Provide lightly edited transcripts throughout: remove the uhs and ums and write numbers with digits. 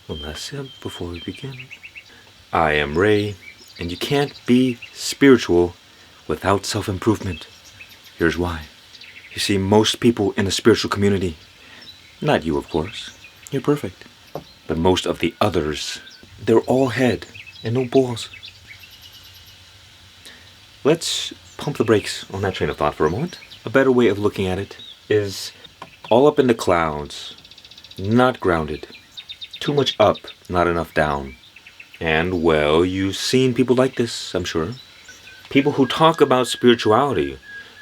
One last sip before we begin. I am Ray, and you can't be spiritual without self-improvement. Here's why. You see, most people in the spiritual community, not you of course, you're perfect, but most of the others, they're all head and no balls. Let's pump the brakes on that train of thought for a moment. A better way of looking at it is all up in the clouds, not grounded. Too much up, not enough down. And, well, you've seen people like this, I'm sure. People who talk about spirituality,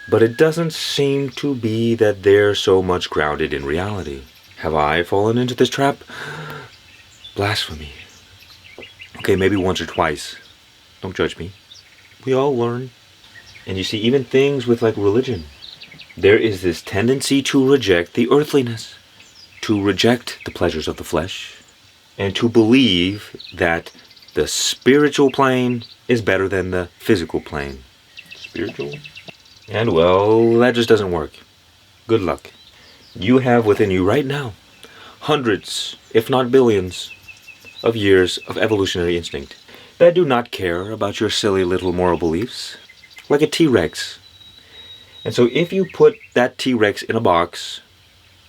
but it doesn't seem to be that they're so much grounded in reality. Have I fallen into this trap? Blasphemy. Okay, maybe once or twice. Don't judge me. We all learn. And you see, even things with like religion, there is this tendency to reject the earthliness, to reject the pleasures of the flesh, and to believe that the spiritual plane is better than the physical plane. Spiritual? And well, that just doesn't work. Good luck. You have within you right now hundreds, if not billions, of years of evolutionary instinct that do not care about your silly little moral beliefs, like a T-Rex. And so if you put that T-Rex in a box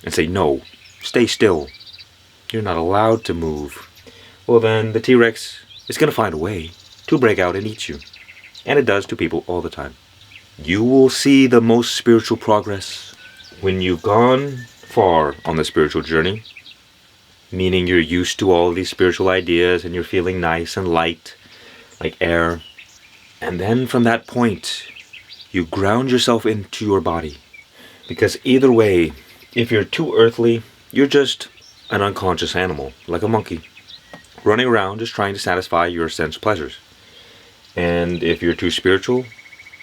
and say, no, stay still, you're not allowed to move, well then the T-Rex is going to find a way to break out and eat you. And it does to people all the time. You will see the most spiritual progress when you've gone far on the spiritual journey, meaning you're used to all these spiritual ideas and you're feeling nice and light, like air. And then from that point, you ground yourself into your body. Because either way, if you're too earthly, you're just an unconscious animal, like a monkey, running around just trying to satisfy your sense pleasures. And if you're too spiritual,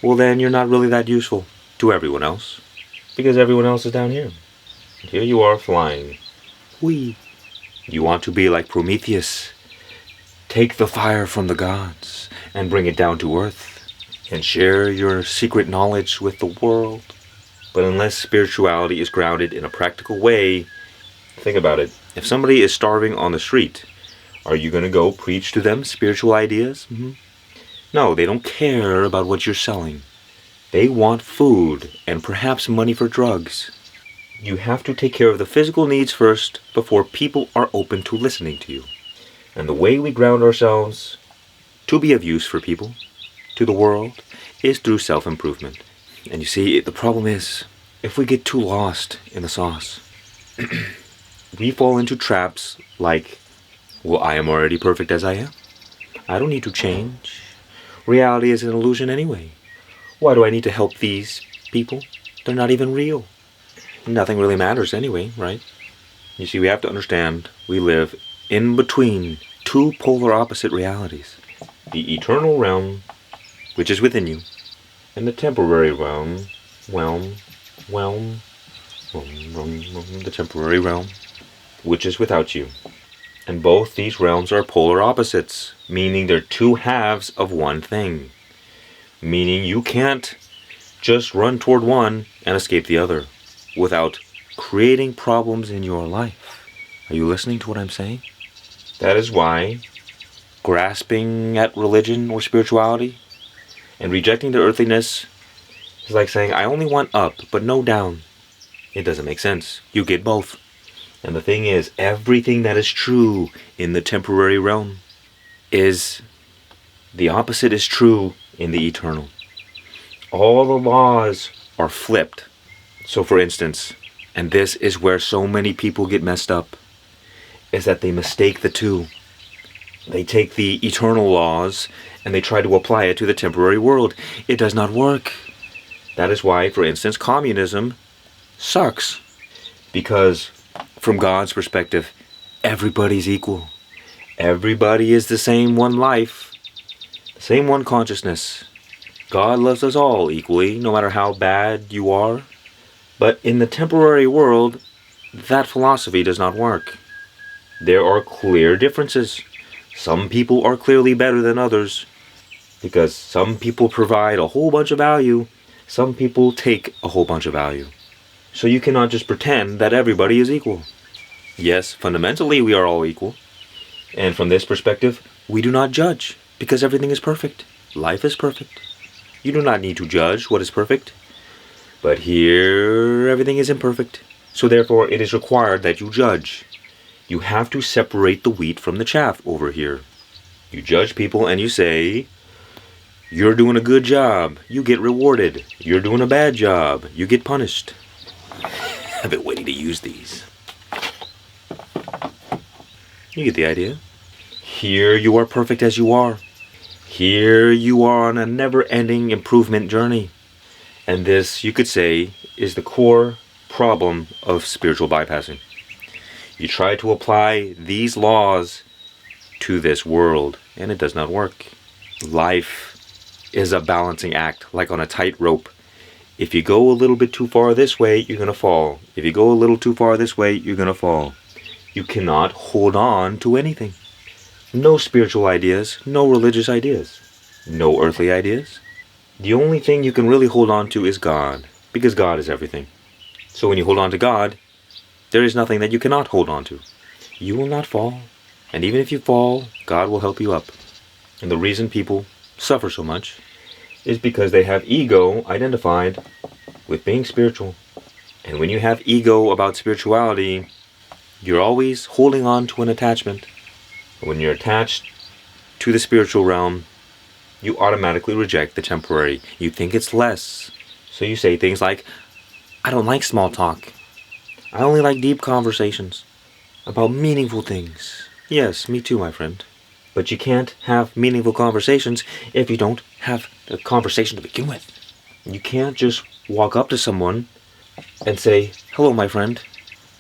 well then you're not really that useful to everyone else, because everyone else is down here. And here you are flying. Whee! You want to be like Prometheus. Take the fire from the gods and bring it down to earth and share your secret knowledge with the world. But unless spirituality is grounded in a practical way, think about it. If somebody is starving on the street, are you going to go preach to them spiritual ideas? No, they don't care about what you're selling. They want food and perhaps money for drugs. You have to take care of the physical needs first before people are open to listening to you. And the way we ground ourselves to be of use for people, to the world, is through self-improvement. And you see, the problem is, if we get too lost in the sauce, we fall into traps like, well, I am already perfect as I am. I don't need to change. Reality is an illusion anyway. Why do I need to help these people? They're not even real. Nothing really matters anyway, right? You see, we have to understand we live in between two polar opposite realities. The eternal realm, which is within you, and the temporary realm, the temporary realm, which is without you. And both these realms are polar opposites, meaning they're two halves of one thing. Meaning you can't just run toward one and escape the other without creating problems in your life. Are you listening to what I'm saying? That is why grasping at religion or spirituality and rejecting the earthliness is like saying, I only want up, but no down. It doesn't make sense. You get both. And the thing is, everything that is true in the temporary realm is the opposite is true in the eternal. All the laws are flipped. So for instance, and this is where so many people get messed up, is that they mistake the two. They take the eternal laws and they try to apply it to the temporary world. It does not work. That is why, for instance, communism sucks. Because from God's perspective, everybody's equal. Everybody is the same one life, the same one consciousness. God loves us all equally, no matter how bad you are. But in the temporary world, that philosophy does not work. There are clear differences. Some people are clearly better than others, because some people provide a whole bunch of value, some people take a whole bunch of value. So you cannot just pretend that everybody is equal. Yes, fundamentally we are all equal, And from this perspective, we do not judge because everything is perfect. Life is perfect. You do not need to judge what is perfect. But here, everything is imperfect. So therefore, it is required that you judge. You have to separate the wheat from the chaff over here. You judge people and you say, you're doing a good job, you get rewarded. You're doing a bad job, you get punished. I've been waiting to use these. You get the idea. Here you are perfect as you are. Here you are on a never-ending improvement journey. And this, you could say, is the core problem of spiritual bypassing. You try to apply these laws to this world, and it does not work. Life is a balancing act, like on a tightrope. If you go a little bit too far this way, you're going to fall. If you go a little too far this way, you're going to fall. You cannot hold on to anything. No spiritual ideas, no religious ideas, no earthly ideas. The only thing you can really hold on to is God, because God is everything. So when you hold on to God, there is nothing that you cannot hold on to. You will not fall. And even if you fall, God will help you up. And the reason people suffer so much is because they have ego identified with being spiritual. And when you have ego about spirituality, you're always holding on to an attachment. When you're attached to the spiritual realm, you automatically reject the temporary. You think it's less. So you say things like, I don't like small talk. I only like deep conversations about meaningful things. Yes, me too, my friend. But you can't have meaningful conversations if you don't have the conversation to begin with. You can't just walk up to someone and say, hello, my friend.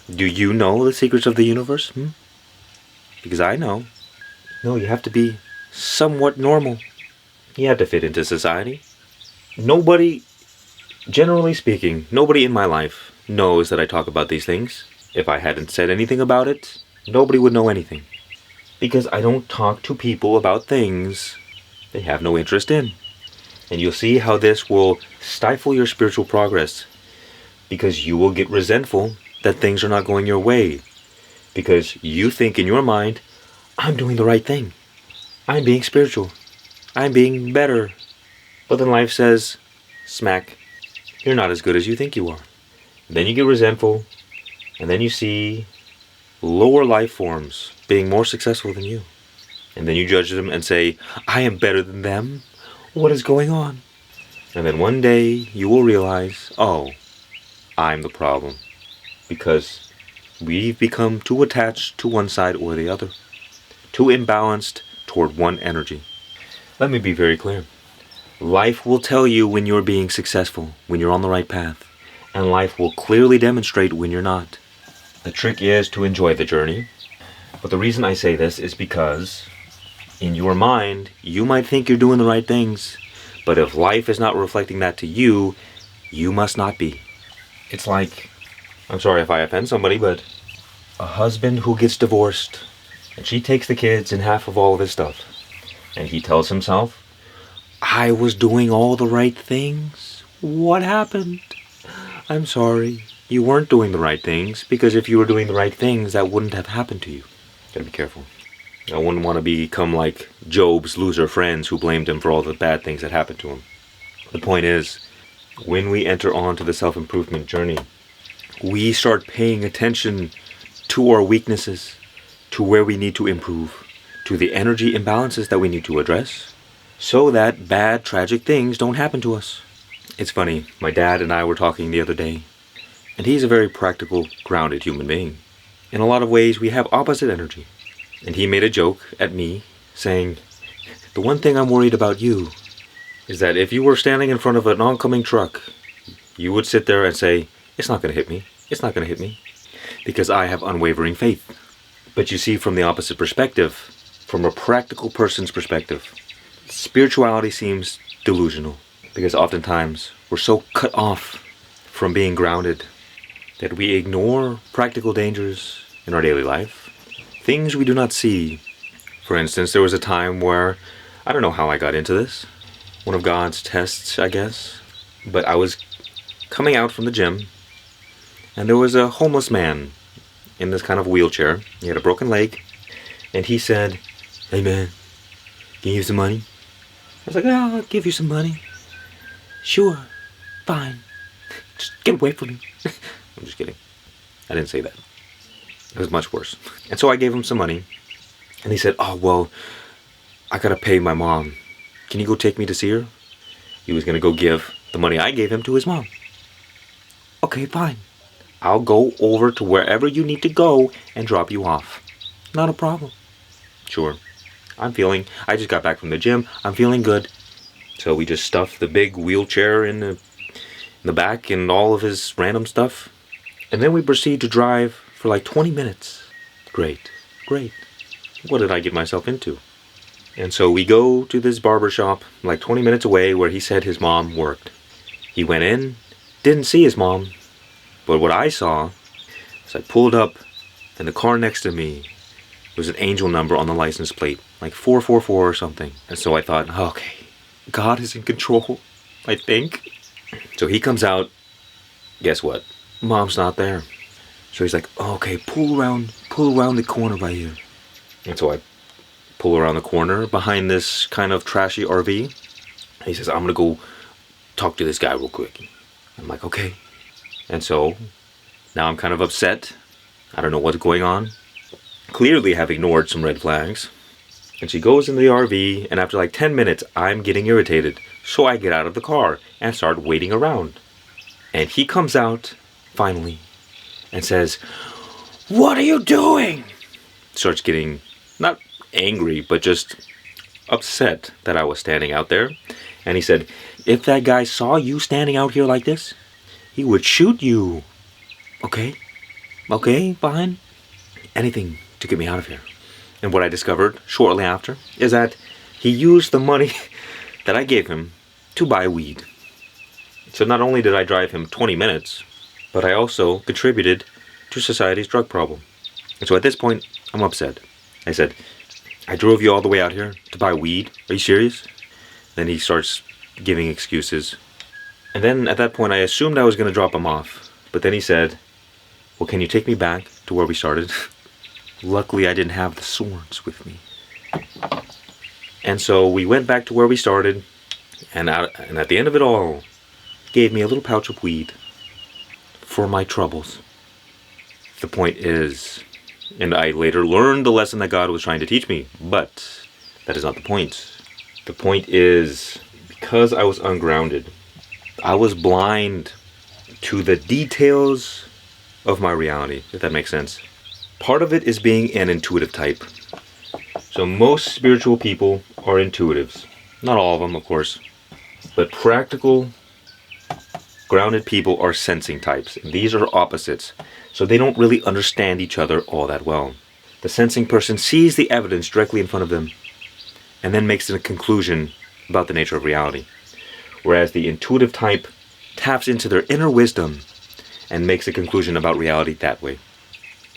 Do you know the secrets of the universe? Because I know. No, you have to be somewhat normal. You have to fit into society. Nobody, generally speaking, nobody in my life knows that I talk about these things. If I hadn't said anything about it, nobody would know anything. Because I don't talk to people about things they have no interest in. And you'll see how this will stifle your spiritual progress. Because you will get resentful that things are not going your way. Because you think in your mind, I'm doing the right thing. I'm being spiritual. I'm being better. But then life says, smack, you're not as good as you think you are. And then you get resentful. And then you see lower life forms being more successful than you. And then you judge them and say, I am better than them. What is going on? And then one day you will realize, oh, I'm the problem. Because we've become too attached to one side or the other. Too imbalanced toward one energy. Let me be very clear. Life will tell you when you're being successful, when you're on the right path. And life will clearly demonstrate when you're not. The trick is to enjoy the journey. But the reason I say this is because in your mind, you might think you're doing the right things. But if life is not reflecting that to you, you must not be. It's like, I'm sorry if I offend somebody, but a husband who gets divorced and she takes the kids and half of all of his stuff. And he tells himself, I was doing all the right things. What happened? I'm sorry. You weren't doing the right things, because if you were doing the right things, that wouldn't have happened to you. Gotta be careful. I wouldn't want to become like Job's loser friends who blamed him for all the bad things that happened to him. The point is, when we enter onto the self-improvement journey, we start paying attention to our weaknesses, to where we need to improve, to the energy imbalances that we need to address, so that bad, tragic things don't happen to us. It's funny, my dad and I were talking the other day, and he's a very practical, grounded human being. In a lot of ways, we have opposite energy. And he made a joke at me, saying, the one thing I'm worried about you is that if you were standing in front of an oncoming truck, you would sit there and say, it's not going to hit me, it's not going to hit me, because I have unwavering faith. But you see, from the opposite perspective, from a practical person's perspective, spirituality seems delusional, because oftentimes we're so cut off from being grounded that we ignore practical dangers in our daily life. Things we do not see. For instance, there was a time where, I don't know how I got into this, one of God's tests, I guess, but I was coming out from the gym, and there was a homeless man in this kind of wheelchair. He had a broken leg, And he said, "Hey man, can you give some money?" I was like, "Oh, I'll give you some money." "Sure, fine. Just get away from me." I'm just kidding. I didn't say that. It was much worse. And so I gave him some money. And he said, "Oh, well, I gotta pay my mom. Can you go take me to see her?" He was gonna go give the money I gave him to his mom. "Okay, fine. I'll go over to wherever you need to go and drop you off. Not a problem." Sure. I just got back from the gym. I'm feeling good. So we just stuffed the big wheelchair in the back and all of his random stuff. And then we proceed to drive for like 20 minutes. Great. What did I get myself into? And so we go to this barber shop like 20 minutes away where he said his mom worked. He went in, didn't see his mom. But what I saw was I pulled up and the car next to me was an angel number on the license plate, like 444 or something. And so I thought, okay, God is in control, I think. So he comes out. Guess what? Mom's not there. So he's like, "Okay, pull around the corner right here." And so I pull around the corner behind this kind of trashy RV. He says, "I'm gonna go talk to this guy real quick." I'm like, "Okay." And so now I'm kind of upset. I don't know what's going on. Clearly have ignored some red flags. And she goes into the RV, and after like 10 minutes, I'm getting irritated. So I get out of the car and start waiting around. And he comes out, finally, and says, "What are you doing?" Starts getting, not angry, but just upset that I was standing out there. And he said, "If that guy saw you standing out here like this, he would shoot you." Okay, fine. Anything to get me out of here. And what I discovered shortly after is that he used the money that I gave him to buy weed. So not only did I drive him 20 minutes, but I also contributed to society's drug problem. And so at this point, I'm upset. I said, "I drove you all the way out here to buy weed? Are you serious?" Then he starts giving excuses. And then at that point, I assumed I was going to drop him off. But then he said, "Well, can you take me back to where we started?" Luckily, I didn't have the swords with me. And so we went back to where we started. And at the end of it all, gave me a little pouch of weed for my troubles. The point is, and I later learned the lesson that God was trying to teach me, but that is not the point. The point is, because I was ungrounded, I was blind to the details of my reality, if that makes sense. Part of it is being an intuitive type. So most spiritual people are intuitives. Not all of them, of course. But practical, grounded people are sensing types. These are opposites. So they don't really understand each other all that well. The sensing person sees the evidence directly in front of them and then makes a conclusion about the nature of reality. Whereas the intuitive type taps into their inner wisdom and makes a conclusion about reality that way.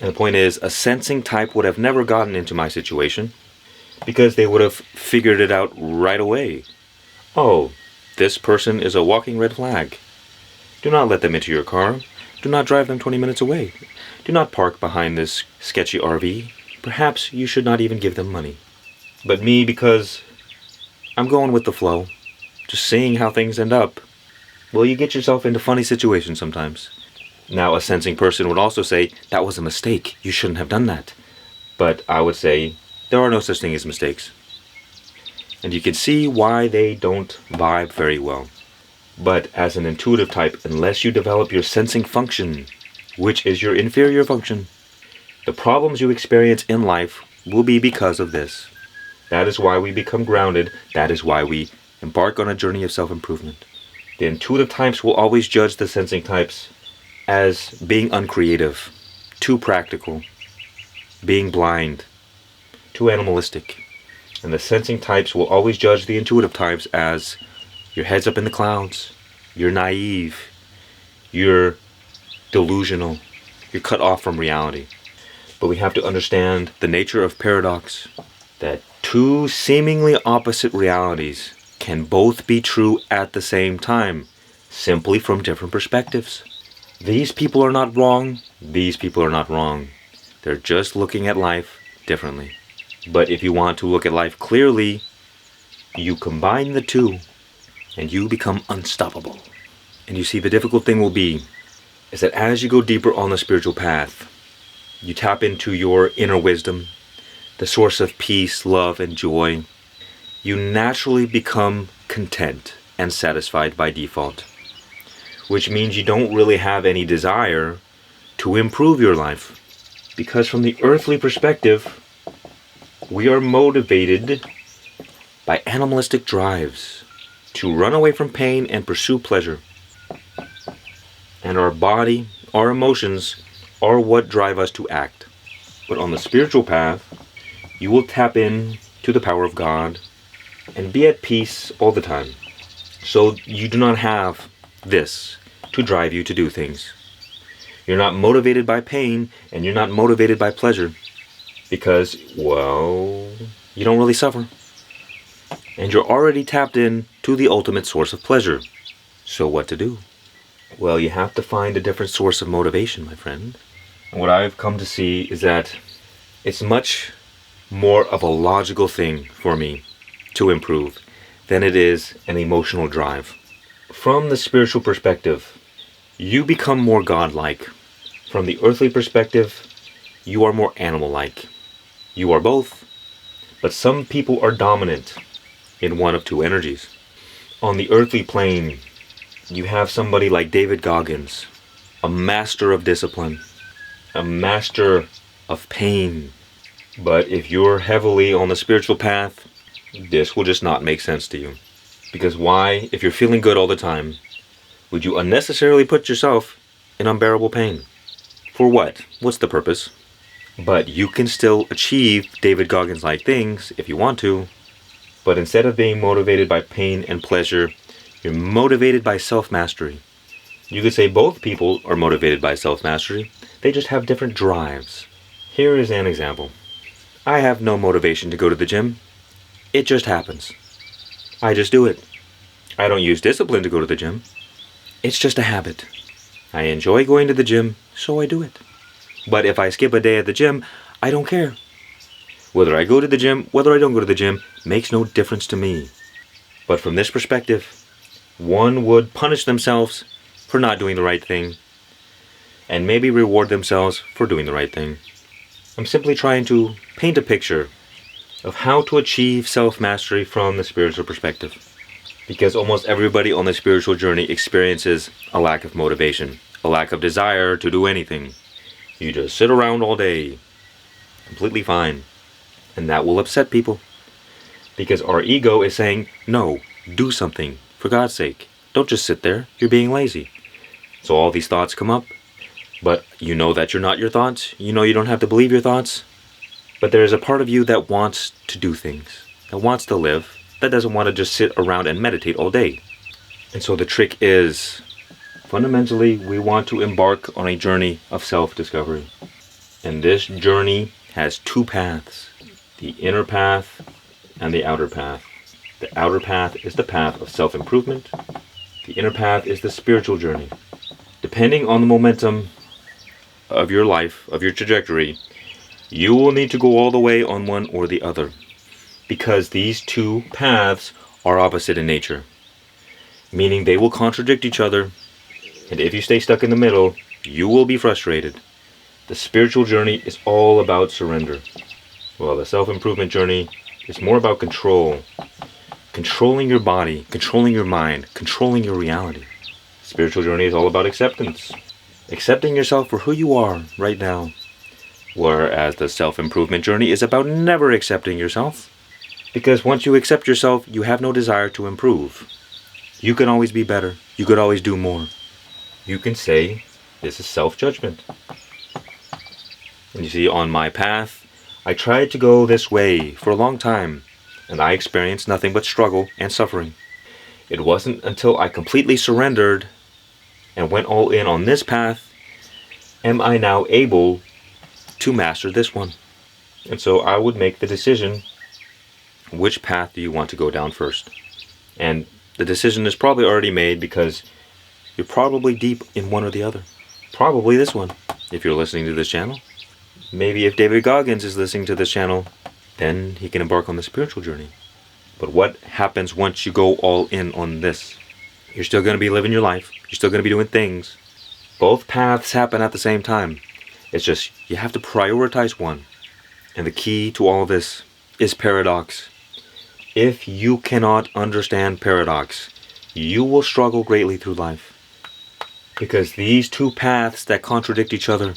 And the point is, a sensing type would have never gotten into my situation because they would have figured it out right away. Oh, this person is a walking red flag. Do not let them into your car. Do not drive them 20 minutes away. Do not park behind this sketchy RV. Perhaps you should not even give them money. But me, because I'm going with the flow, just seeing how things end up, well, you get yourself into funny situations sometimes. Now, a sensing person would also say, "That was a mistake. You shouldn't have done that." But I would say, there are no such thing as mistakes. And you can see why they don't vibe very well. But as an intuitive type, unless you develop your sensing function, which is your inferior function, the problems you experience in life will be because of this. That is why we become grounded. That is why we embark on a journey of self-improvement. The intuitive types will always judge the sensing types as being uncreative, too practical, being blind, too animalistic. And the sensing types will always judge the intuitive types as your head's up in the clouds, you're naive, you're delusional, you're cut off from reality. But we have to understand the nature of paradox, that two seemingly opposite realities can both be true at the same time, simply from different perspectives. These people are not wrong, these people are not wrong. They're just looking at life differently. But if you want to look at life clearly, you combine the two and you become unstoppable. And you see, the difficult thing will be is that as you go deeper on the spiritual path, you tap into your inner wisdom, the source of peace, love, and joy. You naturally become content and satisfied by default, which means you don't really have any desire to improve your life. Because from the earthly perspective, we are motivated by animalistic drives to run away from pain and pursue pleasure. And our body, our emotions, are what drive us to act. But on the spiritual path, you will tap in to the power of God and be at peace all the time. So you do not have this to drive you to do things. You're not motivated by pain and you're not motivated by pleasure because, well, you don't really suffer. And you're already tapped in to the ultimate source of pleasure. So what to do? Well, you have to find a different source of motivation, my friend. And what I've come to see is that it's much more of a logical thing for me to improve than it is an emotional drive. From the spiritual perspective, you become more godlike. From the earthly perspective, you are more animal-like. You are both, but some people are dominant in one of two energies. On the earthly plane, you have somebody like David Goggins, a master of discipline, a master of pain. But if you're heavily on the spiritual path, this will just not make sense to you. Because why, if you're feeling good all the time, would you unnecessarily put yourself in unbearable pain? For what? What's the purpose? But you can still achieve David Goggins-like things if you want to. But instead of being motivated by pain and pleasure, you're motivated by self-mastery. You could say both people are motivated by self-mastery. They just have different drives. Here is an example. I have no motivation to go to the gym. It just happens. I just do it. I don't use discipline to go to the gym. It's just a habit. I enjoy going to the gym, so I do it. But if I skip a day at the gym, I don't care. Whether I go to the gym, whether I don't go to the gym, makes no difference to me. But from this perspective, one would punish themselves for not doing the right thing, and maybe reward themselves for doing the right thing. I'm simply trying to paint a picture of how to achieve self-mastery from the spiritual perspective. Because almost everybody on the spiritual journey experiences a lack of motivation, a lack of desire to do anything. You just sit around all day, completely fine. And that will upset people. Because our ego is saying, no, do something, for God's sake. Don't just sit there, you're being lazy. So all these thoughts come up. But you know that you're not your thoughts. You know you don't have to believe your thoughts. But there is a part of you that wants to do things, that wants to live, that doesn't want to just sit around and meditate all day. And so the trick is, fundamentally, we want to embark on a journey of self-discovery. And this journey has two paths, the inner path and the outer path. The outer path is the path of self-improvement. The inner path is the spiritual journey. Depending on the momentum of your life, of your trajectory, you will need to go all the way on one or the other. Because these two paths are opposite in nature. Meaning they will contradict each other. And if you stay stuck in the middle, you will be frustrated. The spiritual journey is all about surrender. Well, the self-improvement journey is more about control. Controlling your body, controlling your mind, controlling your reality. The spiritual journey is all about acceptance. Accepting yourself for who you are right now. Whereas the self-improvement journey is about never accepting yourself. Because once you accept yourself, you have no desire to improve. You can always be better. You could always do more. You can say, this is self-judgment. And you see, on my path, I tried to go this way for a long time, and I experienced nothing but struggle and suffering. It wasn't until I completely surrendered and went all in on this path, am I now able to master this one. And so I would make the decision, which path do you want to go down first? And the decision is probably already made because you're probably deep in one or the other. Probably this one, if you're listening to this channel. Maybe if David Goggins is listening to this channel, then he can embark on the spiritual journey. But what happens once you go all in on this? You're still going to be living your life. You're still going to be doing things. Both paths happen at the same time. It's just you have to prioritize one. And the key to all of this is paradox. If you cannot understand paradox, you will struggle greatly through life. Because these two paths that contradict each other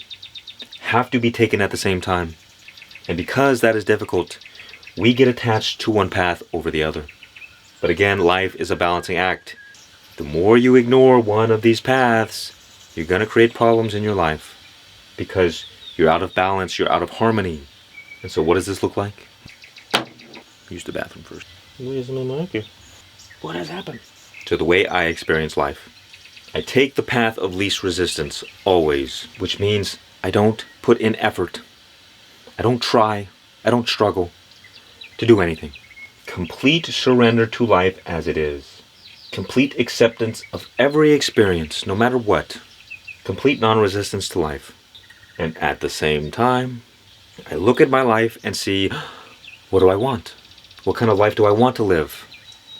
have to be taken at the same time. And because that is difficult, we get attached to one path over the other. But again, life is a balancing act. The more you ignore one of these paths, you're going to create problems in your life. Because you're out of balance, you're out of harmony. And so what does this look like? Use the bathroom first. Where's my mic here? What has happened? So the way I experience life. I take the path of least resistance, always. Which means I don't put in effort. I don't try. I don't struggle to do anything. Complete surrender to life as it is. Complete acceptance of every experience, no matter what. Complete non-resistance to life. And at the same time, I look at my life and see, what do I want? What kind of life do I want to live?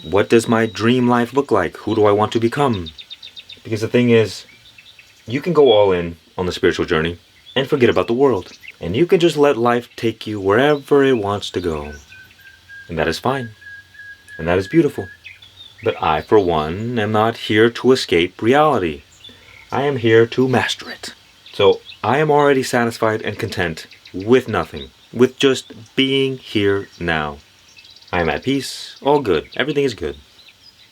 What does my dream life look like? Who do I want to become? Because the thing is, you can go all in on the spiritual journey and forget about the world. And you can just let life take you wherever it wants to go. And that is fine. And that is beautiful. But I, for one, am not here to escape reality. I am here to master it. So I am already satisfied and content with nothing. With just being here now. I am at peace. All good. Everything is good.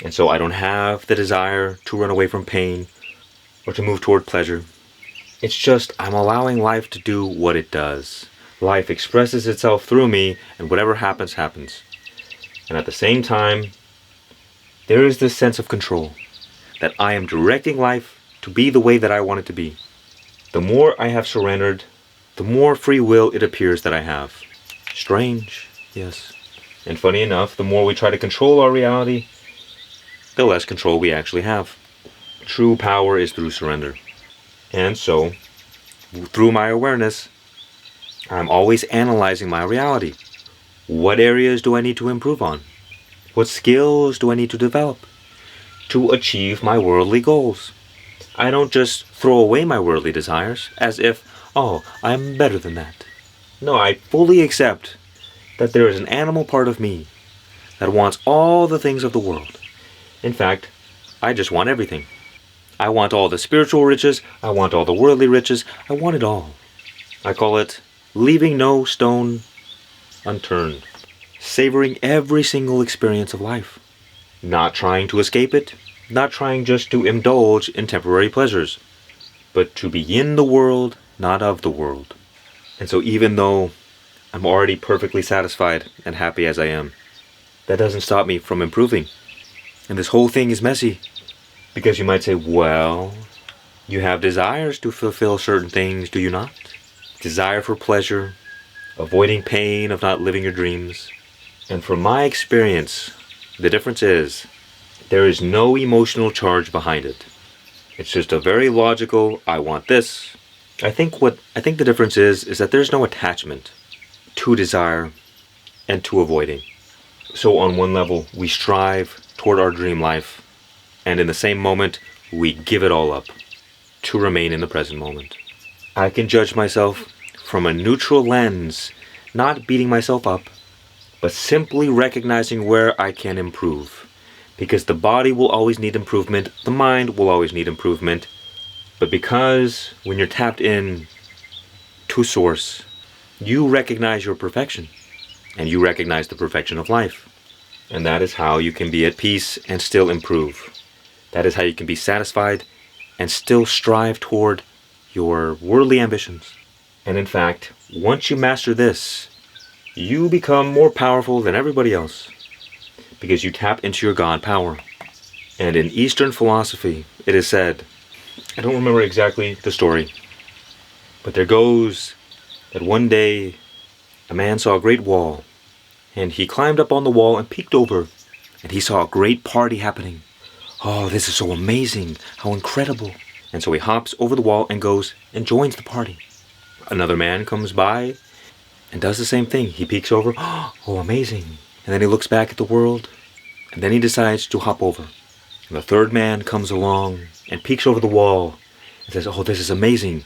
And so I don't have the desire to run away from pain or to move toward pleasure. It's just I'm allowing life to do what it does. Life expresses itself through me, and whatever happens, happens. And at the same time, there is this sense of control, that I am directing life to be the way that I want it to be. The more I have surrendered, the more free will it appears that I have. Strange, yes. And funny enough, the more we try to control our reality, the less control we actually have. True power is through surrender. And so, through my awareness, I'm always analyzing my reality. What areas do I need to improve on? What skills do I need to develop to achieve my worldly goals? I don't just throw away my worldly desires as if, oh, I'm better than that. No, I fully accept that there is an animal part of me that wants all the things of the world. In fact, I just want everything. I want all the spiritual riches, I want all the worldly riches, I want it all. I call it leaving no stone unturned. Savoring every single experience of life. Not trying to escape it, not trying just to indulge in temporary pleasures, but to be in the world, not of the world. And so even though I'm already perfectly satisfied and happy as I am, that doesn't stop me from improving. And this whole thing is messy. Because you might say, well, you have desires to fulfill certain things, do you not? Desire for pleasure, avoiding pain of not living your dreams. And from my experience, the difference is, there is no emotional charge behind it. It's just a very logical, I want this. I think the difference is that there's no attachment to desire and to avoiding. So on one level, we strive toward our dream life. And in the same moment, we give it all up to remain in the present moment. I can judge myself from a neutral lens, not beating myself up, but simply recognizing where I can improve. Because the body will always need improvement, the mind will always need improvement. But because when you're tapped in to Source, you recognize your perfection, and you recognize the perfection of life. And that is how you can be at peace and still improve. That is how you can be satisfied and still strive toward your worldly ambitions. And in fact, once you master this, you become more powerful than everybody else because you tap into your God power. And in Eastern philosophy, it is said, I don't remember exactly the story, but there goes that one day a man saw a great wall, and he climbed up on the wall and peeked over, and he saw a great party happening. Oh, this is so amazing, how incredible. And so he hops over the wall and goes and joins the party. Another man comes by, and does the same thing. He peeks over, oh, amazing. And then he looks back at the world, and then he decides to hop over. And the third man comes along and peeks over the wall and says, oh, this is amazing.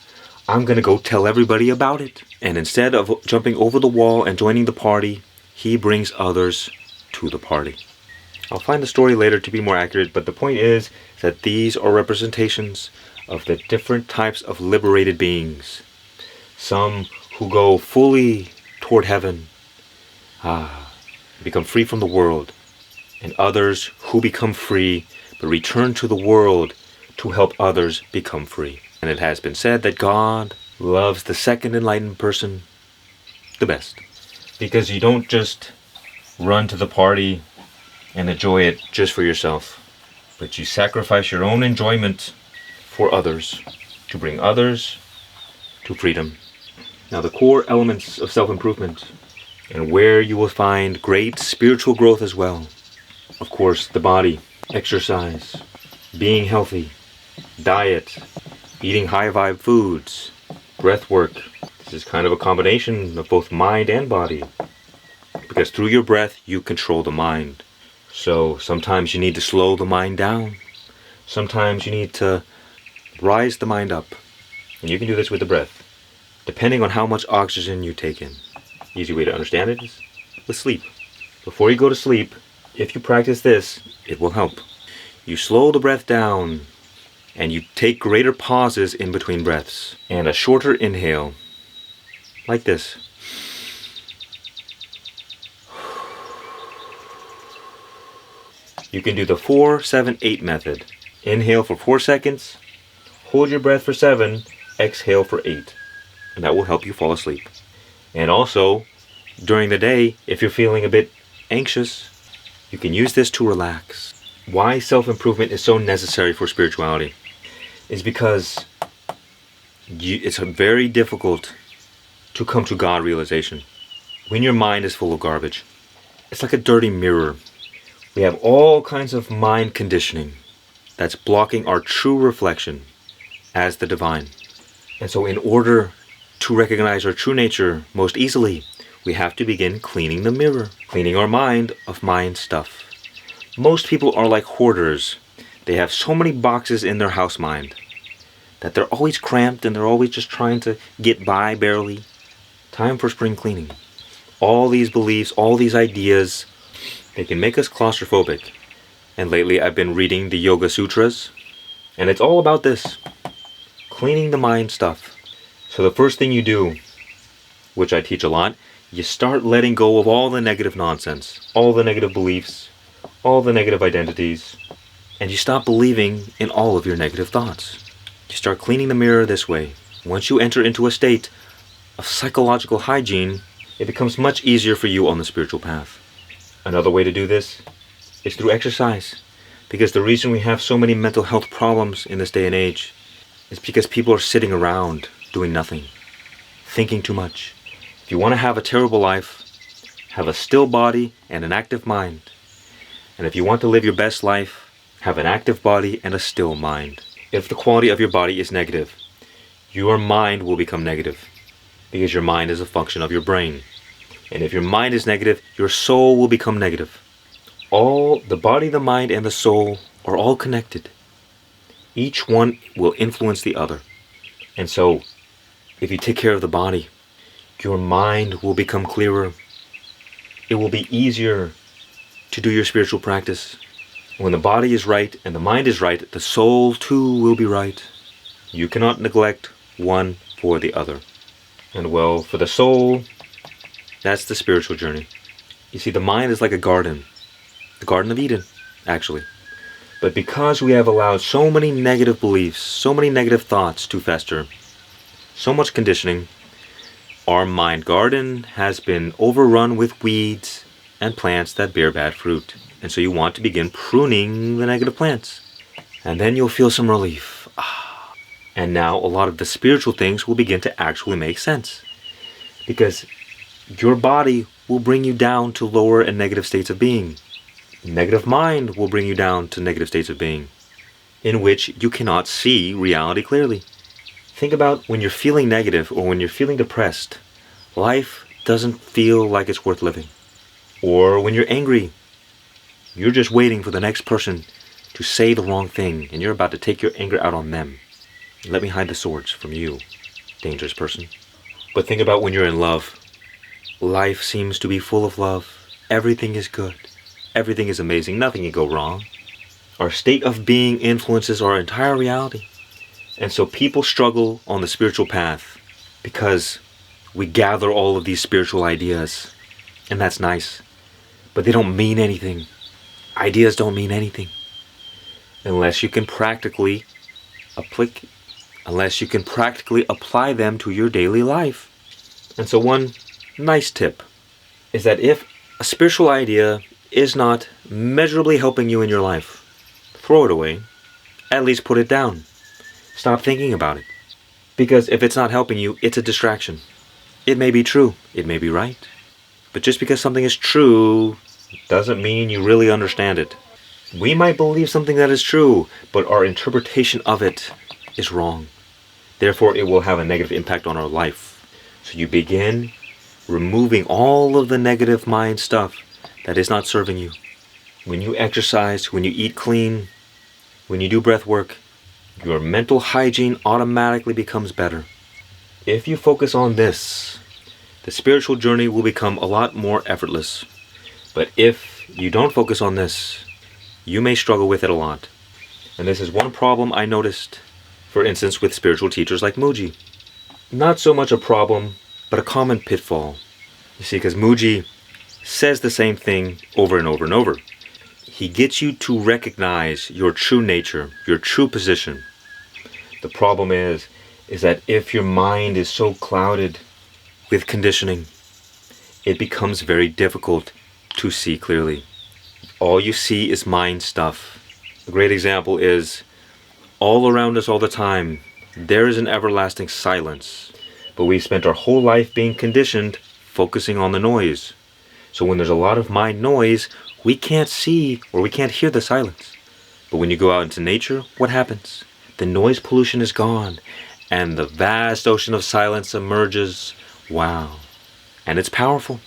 I'm going to go tell everybody about it. And instead of jumping over the wall and joining the party, he brings others to the party. I'll find the story later to be more accurate, but the point is that these are representations of the different types of liberated beings. Some who go fully toward heaven, become free from the world, and others who become free but return to the world to help others become free. And it has been said that God loves the second enlightened person the best, because you don't just run to the party and enjoy it just for yourself, but you sacrifice your own enjoyment for others, to bring others to freedom. Now, the core elements of self-improvement, and where you will find great spiritual growth as well. Of course, the body, exercise, being healthy, diet, eating high-vibe foods, breath work. This is kind of a combination of both mind and body, because through your breath, you control the mind. So sometimes you need to slow the mind down. Sometimes you need to rise the mind up. And you can do this with the breath, depending on how much oxygen you take in. Easy way to understand it is with sleep. Before you go to sleep, if you practice this, it will help. You slow the breath down, and you take greater pauses in between breaths, and a shorter inhale, like this. You can do the 4-7-8 method. Inhale for 4 seconds, hold your breath for 7, exhale for 8. And that will help you fall asleep. And also, during the day, if you're feeling a bit anxious, you can use this to relax. Why self-improvement is so necessary for spirituality is because it's very difficult to come to God realization when your mind is full of garbage. It's like a dirty mirror. We have all kinds of mind conditioning that's blocking our true reflection as the divine. And so in order to recognize our true nature most easily, we have to begin cleaning the mirror, cleaning our mind of mind stuff. Most people are like hoarders. They have so many boxes in their house mind that they're always cramped and they're always just trying to get by barely. Time for spring cleaning. All these beliefs, all these ideas, they can make us claustrophobic. And lately I've been reading the Yoga Sutras, and it's all about this, cleaning the mind stuff. So the first thing you do, which I teach a lot, you start letting go of all the negative nonsense, all the negative beliefs, all the negative identities, and you stop believing in all of your negative thoughts. You start cleaning the mirror this way. Once you enter into a state of psychological hygiene, it becomes much easier for you on the spiritual path. Another way to do this is through exercise, because the reason we have so many mental health problems in this day and age is because people are sitting around doing nothing, thinking too much. If you want to have a terrible life, have a still body and an active mind. And if you want to live your best life, have an active body and a still mind. If the quality of your body is negative, your mind will become negative, because your mind is a function of your brain. And if your mind is negative, your soul will become negative. All the body, the mind, and the soul are all connected. Each one will influence the other. And so, if you take care of the body, your mind will become clearer. It will be easier to do your spiritual practice. When the body is right and the mind is right, the soul too will be right. You cannot neglect one for the other. And well, for the soul, that's the spiritual journey. You see, the mind is like a garden. The Garden of Eden, actually. But because we have allowed so many negative beliefs, so many negative thoughts to fester, so much conditioning, our mind garden has been overrun with weeds and plants that bear bad fruit. And so you want to begin pruning the negative plants. And then you'll feel some relief. And now a lot of the spiritual things will begin to actually make sense. Because your body will bring you down to lower and negative states of being. Negative mind will bring you down to negative states of being, in which you cannot see reality clearly. Think about when you're feeling negative or when you're feeling depressed. Life doesn't feel like it's worth living. Or when you're angry, you're just waiting for the next person to say the wrong thing, and you're about to take your anger out on them. Let me hide the swords from you, dangerous person. But think about when you're in love. Life seems to be full of love. Everything is good. Everything is amazing. Nothing can go wrong. Our state of being influences our entire reality. And so people struggle on the spiritual path because we gather all of these spiritual ideas. And that's nice. But they don't mean anything. Ideas don't mean anything. Unless you can practically apply them to your daily life. And so one nice tip is that if a spiritual idea is not measurably helping you in your life, throw it away. At least put it down. Stop thinking about it. Because if it's not helping you, it's a distraction. It may be true. It may be right. But just because something is true doesn't mean you really understand it. We might believe something that is true, but our interpretation of it is wrong. Therefore, it will have a negative impact on our life. So you begin removing all of the negative mind stuff that is not serving you. When you exercise, when you eat clean, when you do breath work, your mental hygiene automatically becomes better. If you focus on this, the spiritual journey will become a lot more effortless. But if you don't focus on this, you may struggle with it a lot. And this is one problem I noticed, for instance, with spiritual teachers like Muji. Not so much a problem, but a common pitfall. You see, because Muji says the same thing over and over and over. He gets you to recognize your true nature, your true position. The problem is that if your mind is so clouded with conditioning, it becomes very difficult to see clearly. All you see is mind stuff. A great example is all around us all the time, there is an everlasting silence. But we spent our whole life being conditioned, focusing on the noise. So when there's a lot of mind noise, we can't see or we can't hear the silence. But when you go out into nature, what happens? The noise pollution is gone, and the vast ocean of silence emerges. Wow. And it's powerful.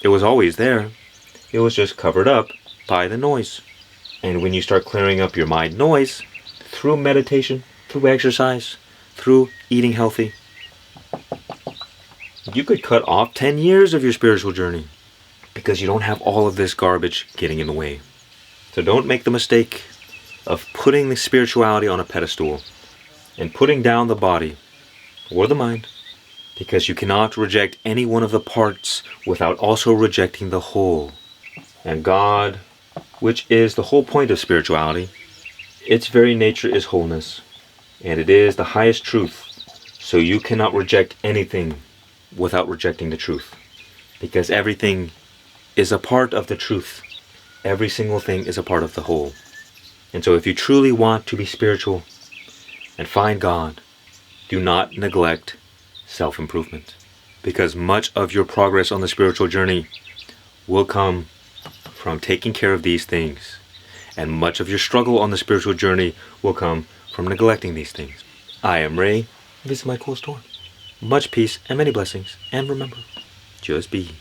It was always there. It was just covered up by the noise. And when you start clearing up your mind noise, through meditation, through exercise, through eating healthy, you could cut off 10 years of your spiritual journey because you don't have all of this garbage getting in the way. So don't make the mistake of putting the spirituality on a pedestal and putting down the body or the mind, because you cannot reject any one of the parts without also rejecting the whole. And God, which is the whole point of spirituality, its very nature is wholeness, and it is the highest truth. So you cannot reject anything without rejecting the truth, because everything is a part of the truth. Every single thing is a part of the whole. And so if you truly want to be spiritual and find God, do not neglect self-improvement, because much of your progress on the spiritual journey will come from taking care of these things, and much of your struggle on the spiritual journey will come from neglecting these things. I am Ray. Visit my cool store. Much peace and many blessings, and remember, just be.